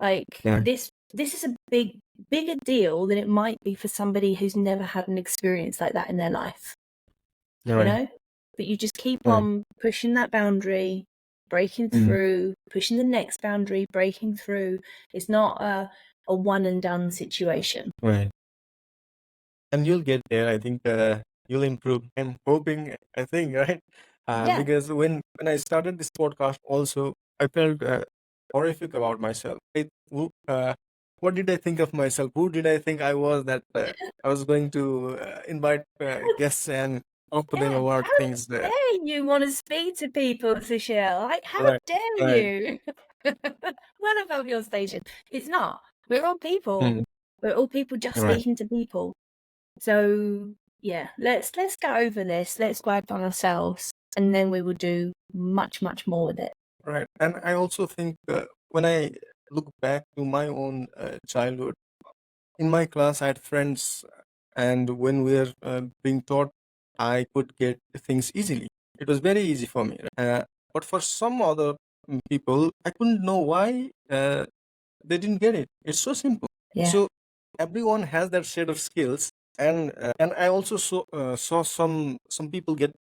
like Yeah. this is a bigger deal than it might be for somebody who's never had an experience like that in their life, You're you right. know? But you just keep Right. on pushing that boundary, breaking Mm. through, pushing the next boundary, breaking through. It's not a one and done situation. Right. And you'll get there. I think you'll improve. I'm hoping. I think right. Yeah. Because when I started this podcast, also I felt horrific about myself. What did I think of myself? Who did I think I was that I was going to invite guests and talk to them Yeah. about How things? dare you want to speak to people, Sushil? Like, how Right. dare Right. you? Well above your station. It's not. We're all people. Mm. We're all people just Right. speaking to people. So yeah, let's get over this. Let's work on ourselves, and then we will do much more with it. Right. And I also think when I look back to my own childhood, in my class, I had friends, and when we were being taught, I could get things easily. It was very easy for me. But for some other people, I couldn't know why they didn't get it. It's so simple. Yeah. So everyone has their set of skills, and I also saw some people get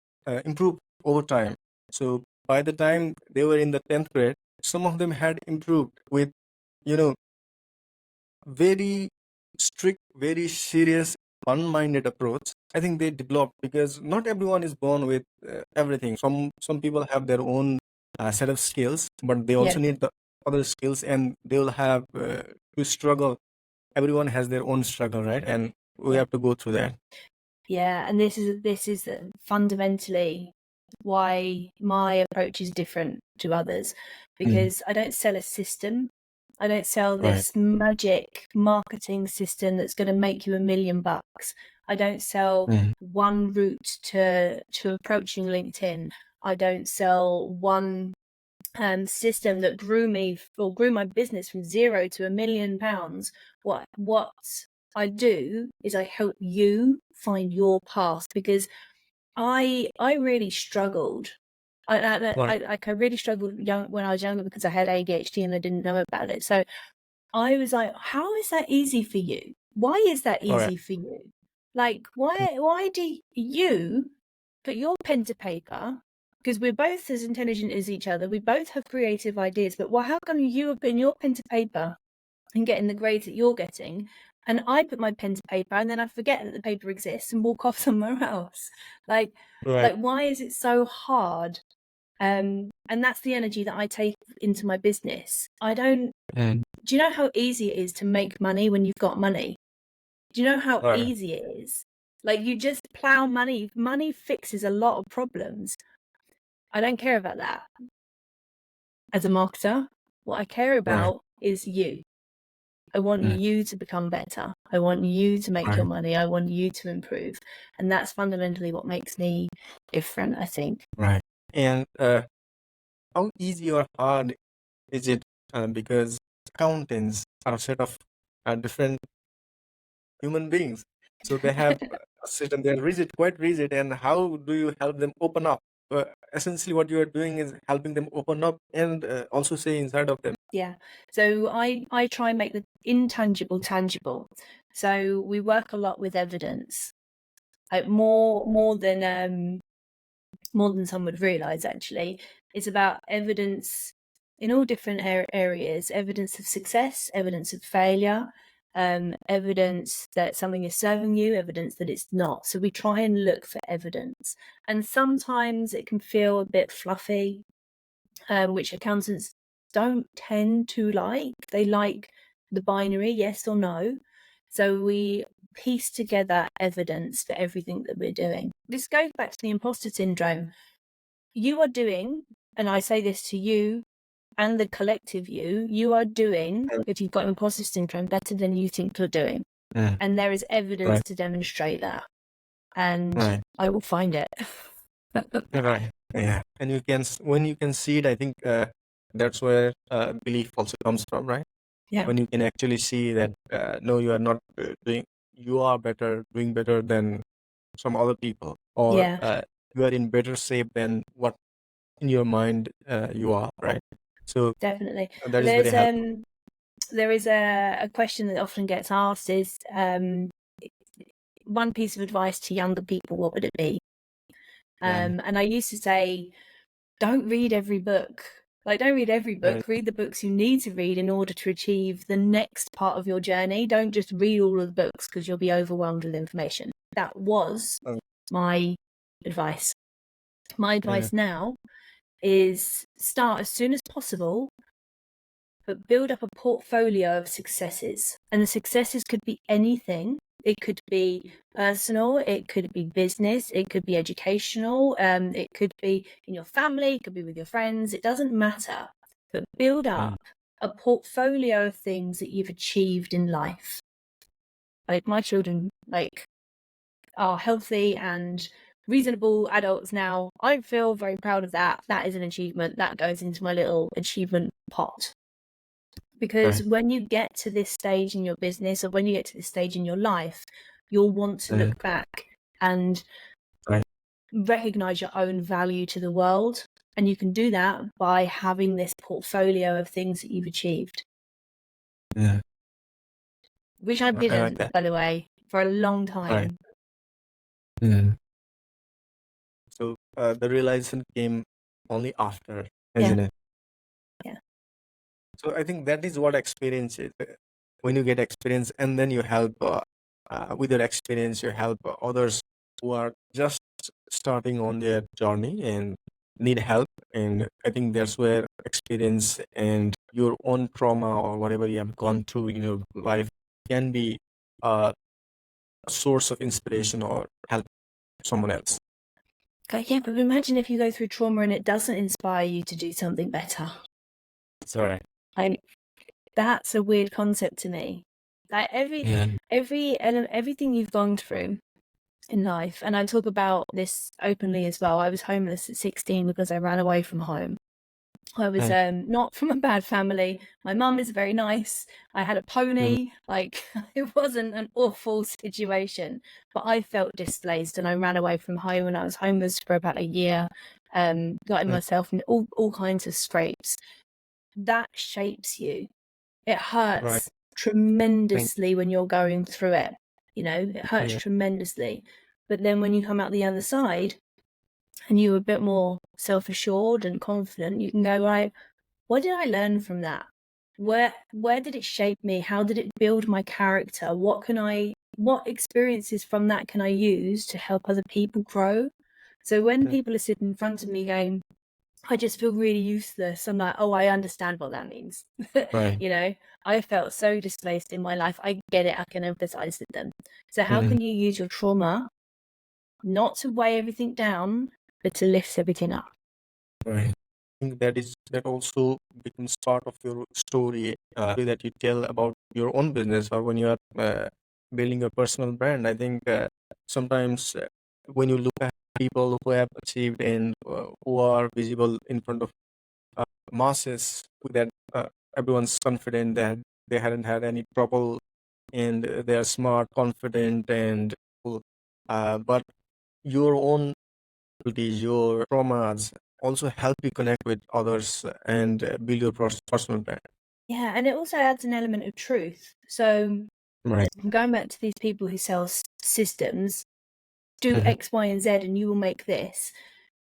improved over time. So by the time they were in the 10th grade, some of them had improved with, you know, very strict, very serious, fun-minded approach. I think they developed because not everyone is born with everything. Some people have their own set of skills, but they Yeah. also need the other skills, and they will have to struggle. Everyone has their own struggle, right? And we Yeah. have to go through that. Yeah, and this is fundamentally why my approach is different to others, because I don't sell a system. I don't sell Right. this magic marketing system that's going to make you $1 million. I don't sell one route to approaching LinkedIn. I don't sell one system that grew my business from zero to £1 million. What I do is I help you find your path, because I really struggled. I really struggled when I was younger, because I had ADHD and I didn't know about it. So I was like, how is that easy for you? Why is that All right. easy for you? Like, why do you put your pen to paper? Because we're both as intelligent as each other. We both have creative ideas, but how come you are putting your pen to paper and getting the grades that you're getting, and I put my pen to paper and then I forget that the paper exists and walk off somewhere else? Like, Right. why is it so hard? And that's the energy that I take into my business. I don't. Mm. Do you know how easy it is to make money when you've got money? Do you know how Right. easy it is? Like, you just plow money. Money fixes a lot of problems. I don't care about that. As a marketer, what I care Right. about is you. I want you to become better. I want you to make your Right. money. I want you to improve. And that's fundamentally what makes me different, I think. Right. And how easy or hard is it? Because accountants are a set of different human beings. So they have a system, they're rigid, quite rigid. And how do you help them open up? essentially what you are doing is helping them open up and also say inside of them. Yeah. So I try and make the intangible tangible. So we work a lot with evidence, like more than some would realize. Actually, it's about evidence in all different areas: evidence of success, evidence of failure, evidence that something is serving you, evidence that it's not. So we try and look for evidence, and sometimes it can feel a bit fluffy, which accountants don't tend to like. They like the binary, yes or no. So we piece together evidence for everything that we're doing. This goes back to the imposter syndrome. You are doing, and I say this to you and the collective you are doing, if you've got imposter syndrome, better than you think you're doing. And there is evidence Right. to demonstrate that. And Right. I will find it. Right. Yeah. And when you can see it, I think that's where belief also comes from, right? Yeah. When you can actually see that no, you are not you are doing better than some other people, or Yeah. you are in better shape than what in your mind you are, right? So Definitely. that is very helpful. There is a question that often gets asked is one piece of advice to younger people, what would it be? And I used to say, don't read every book. Like, don't read every book. Read the books you need to read in order to achieve the next part of your journey. Don't just read all of the books because you'll be overwhelmed with information. That was my advice. My advice now is start as soon as possible, but build up a portfolio of successes. And the successes could be anything. It could be personal, it could be business, it could be educational, it could be in your family, it could be with your friends, it doesn't matter. But build up a portfolio of things that you've achieved in life. Like, my children are healthy and reasonable adults now. I feel very proud of that. That is an achievement. That goes into my little achievement pot. Because when you get to this stage in your business, or when you get to this stage in your life, you'll want to look back and recognize your own value to the world. And you can do that by having this portfolio of things that you've achieved. Yeah. Which I didn't, like by the way, for a long time. So the realization came only after, isn't it? Yeah. So I think that is what experience is. When you get experience and then you help with your experience, you help others who are just starting on their journey and need help. And I think that's where experience and your own trauma or whatever you have gone through in your life can be a source of inspiration or help someone else. Yeah, but imagine if you go through trauma and it doesn't inspire you to do something better. It's all right. That's a weird concept to me. Like everything you've gone through in life, and I talk about this openly as well. I was homeless at 16 because I ran away from home. I was not from a bad family. My mum is very nice. I had a pony. Like, it wasn't an awful situation, but I felt displaced and I ran away from home, and I was homeless for about a year. Got myself in all kinds of scrapes. That shapes you. It hurts tremendously when you're going through it. It hurts tremendously. But then when you come out the other side and you're a bit more self-assured and confident, you can go, right, what did I learn from that? Where did it shape me? How did it build my character? What experiences from that can I use to help other people grow? So when people are sitting in front of me going, I just feel really useless, I'm like, oh, I understand what that means. I felt so displaced in my life. I get it. I can empathize with them. So how can you use your trauma not to weigh everything down, but to lift everything up? Right. I think that also becomes part of your story that you tell about your own business or when you are building a personal brand. I think sometimes when you look at people who have achieved and who are visible in front of masses, that everyone's confident that they hadn't had any trouble and they are smart, confident, and but your own your traumas also help you connect with others and build your personal brand. Yeah, and it also adds an element of truth. So Right. going back to these people who sell systems, do Mhm. X, Y, and Z, and you will make this.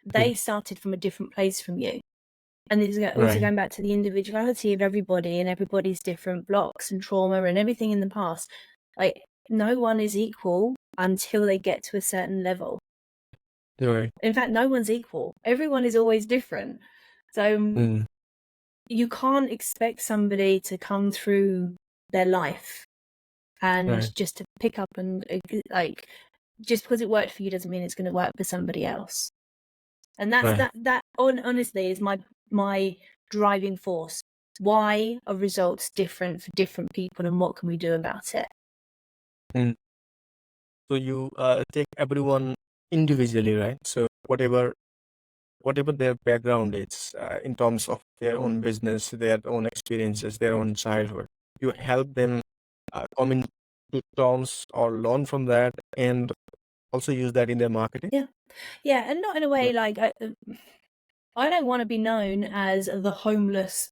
They started from a different place from you. And this is also Right. going back to the individuality of everybody and everybody's different blocks and trauma and everything in the past. Like, no one is equal until they get to a certain level. Right. In fact, no one's equal. Everyone is always different. So you can't expect somebody to come through their life and Right. just to pick up and like, just because it worked for you doesn't mean it's going to work for somebody else. And that's Right. that honestly is my driving force. Why are results different for different people, and what can we do about it? Mm. So you take everyone individually, right? So whatever their background is, in terms of their own business, their own experiences, their own childhood, you help them come into terms or learn from that, and also use that in their marketing. Yeah, and not in a way like I don't want to be known as the homeless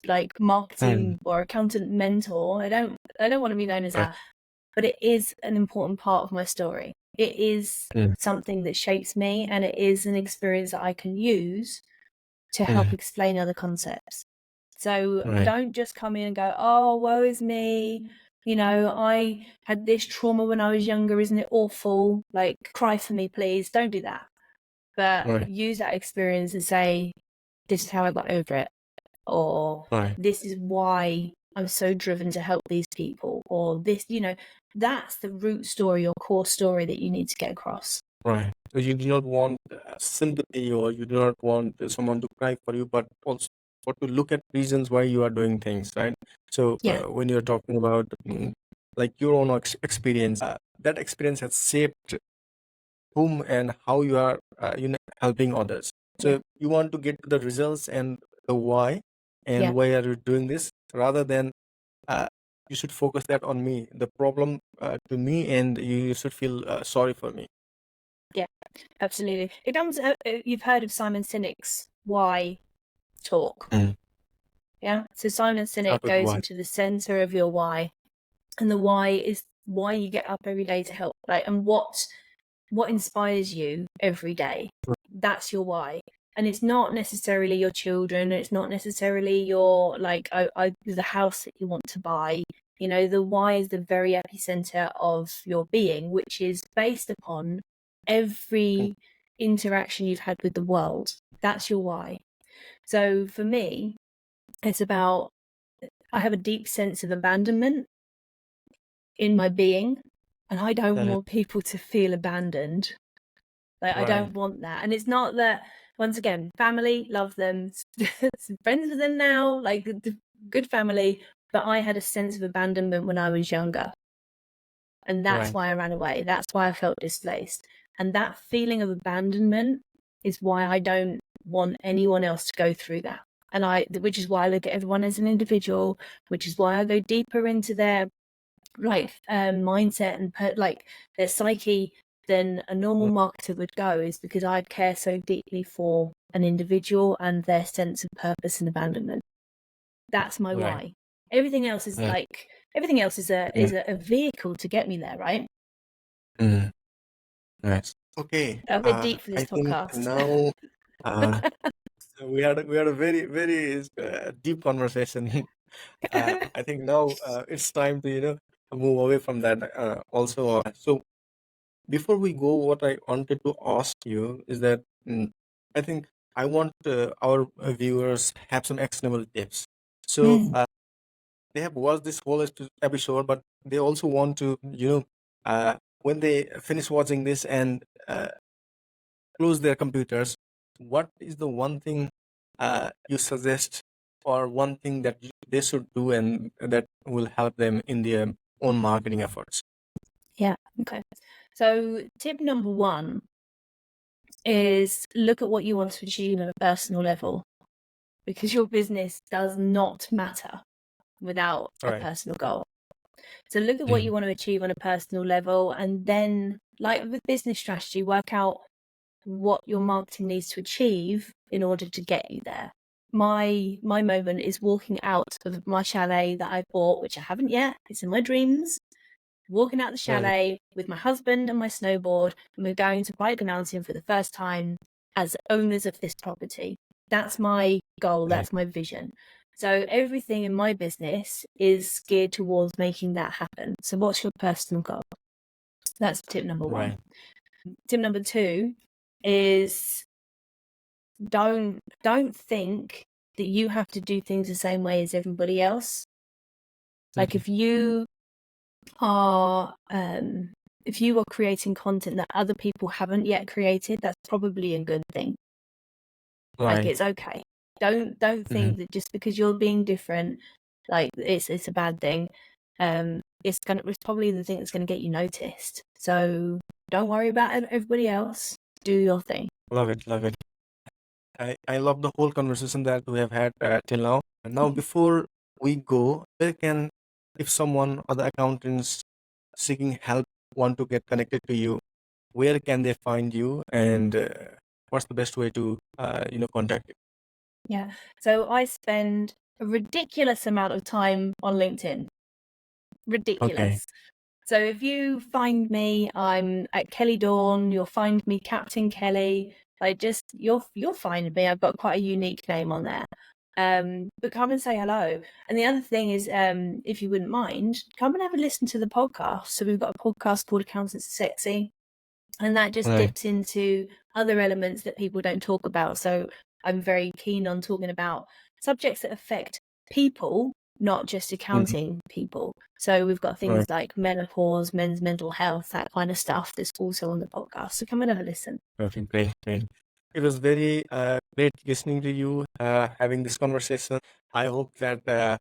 like marketing or accountant mentor. I don't want to be known as Right. that. But it is an important part of my story. It is something that shapes me, and it is an experience that I can use to help explain other concepts. So Right. don't just come in and go, oh, woe is me. You know, I had this trauma when I was younger. Isn't it awful? Like, cry for me, please. Don't do that. But Right. use that experience and say, this is how I got over it. Or Right. this is why I'm so driven to help these people. Or this, that's the root story or core story that you need to get across. Right. So you do not want sympathy, or you do not want someone to cry for you, but also or to look at reasons why you are doing things, right? So Yeah. when you're talking about like your own experience, that experience has shaped whom and how you are helping others. So Yeah. you want to get to the results and the why, and Yeah. why are you doing this, rather than you should focus that on me, the problem to me, and you should feel sorry for me. Yeah, absolutely. It comes. You've heard of Simon Sinek's why talk. Yeah. So Simon Sinek Start with goes why. into the center of your why, and the why is why you get up every day to help. Like, and what inspires you every day. That's your why. And it's not necessarily your children. It's not necessarily your the house that you want to buy. The why is the very epicenter of your being, which is based upon every interaction you've had with the world. That's your why. So for me, it's about I have a deep sense of abandonment in my being, and I don't want people to feel abandoned. Like, I Right. don't want that. And it's not that, once again, family, love them, friends with them now, like the good family. But I had a sense of abandonment when I was younger. And that's Right. why I ran away. That's why I felt displaced. And that feeling of abandonment is why I don't want anyone else to go through that. Which is why I look at everyone as an individual, which is why I go deeper into their mindset and their psyche than a normal marketer would go, is because I care so deeply for an individual and their sense of purpose and abandonment. That's my Right. why. Everything else is a vehicle to get me there, right? Nice. Okay. A bit deep for I this think podcast. now so we had a very very deep conversation. I think now it's time to move away from that. Also, so before we go, what I wanted to ask you is that I think I want our viewers have some actionable tips. So they have watched this whole episode, but they also want to, when they finish watching this and close their computers, what is the one thing you suggest, or one thing that they should do and that will help them in their own marketing efforts? Yeah. Okay. So tip number 1 is look at what you want to achieve at a personal level, because your business does not matter without a Right. personal goal. So look at what you want to achieve on a personal level, and then, like with business strategy, work out what your marketing needs to achieve in order to get you there. My moment is walking out of my chalet that I bought, which I haven't yet. It's in my dreams. Walking out the chalet with my husband and my snowboard, and we're going to bike announcing for the first time as owners of this property. That's my goal. That's my vision. So everything in my business is geared towards making that happen. So what's your personal goal? That's tip number one. Tip number two is don't think that you have to do things the same way as everybody else. Like if you are creating content that other people haven't yet created, that's probably a good thing. Like it's okay. Don't think that just because you're being different, like it's a bad thing. It's probably the thing that's gonna get you noticed. So don't worry about everybody else. Do your thing. Love it. I love the whole conversation that we have had till now. And now, before we go, if someone or the accountants seeking help want to get connected to you, where can they find you, and what's the best way to contact you? Yeah. So I spend a ridiculous amount of time on LinkedIn. Ridiculous. Okay. So if you find me, I'm at Kelli Doorne. You'll find me Captain Kelli. Like you'll find me. I've got quite a unique name on there. But come and say hello. And the other thing is, if you wouldn't mind, come and have a listen to the podcast. So we've got a podcast called Accountants Are Sexy, and that just dips into other elements that people don't talk about. So I'm very keen on talking about subjects that affect people, not just accounting people. So we've got things like menopause, men's mental health, that kind of stuff that's also on the podcast. So come and have a listen. Perfect. Great. It was very great listening to you, having this conversation. I hope that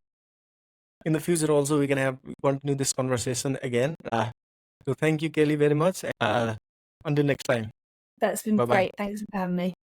in the future also we can continue this conversation again. So thank you, Kelli, very much. Until next time. That's been Bye-bye. great. Thanks for having me.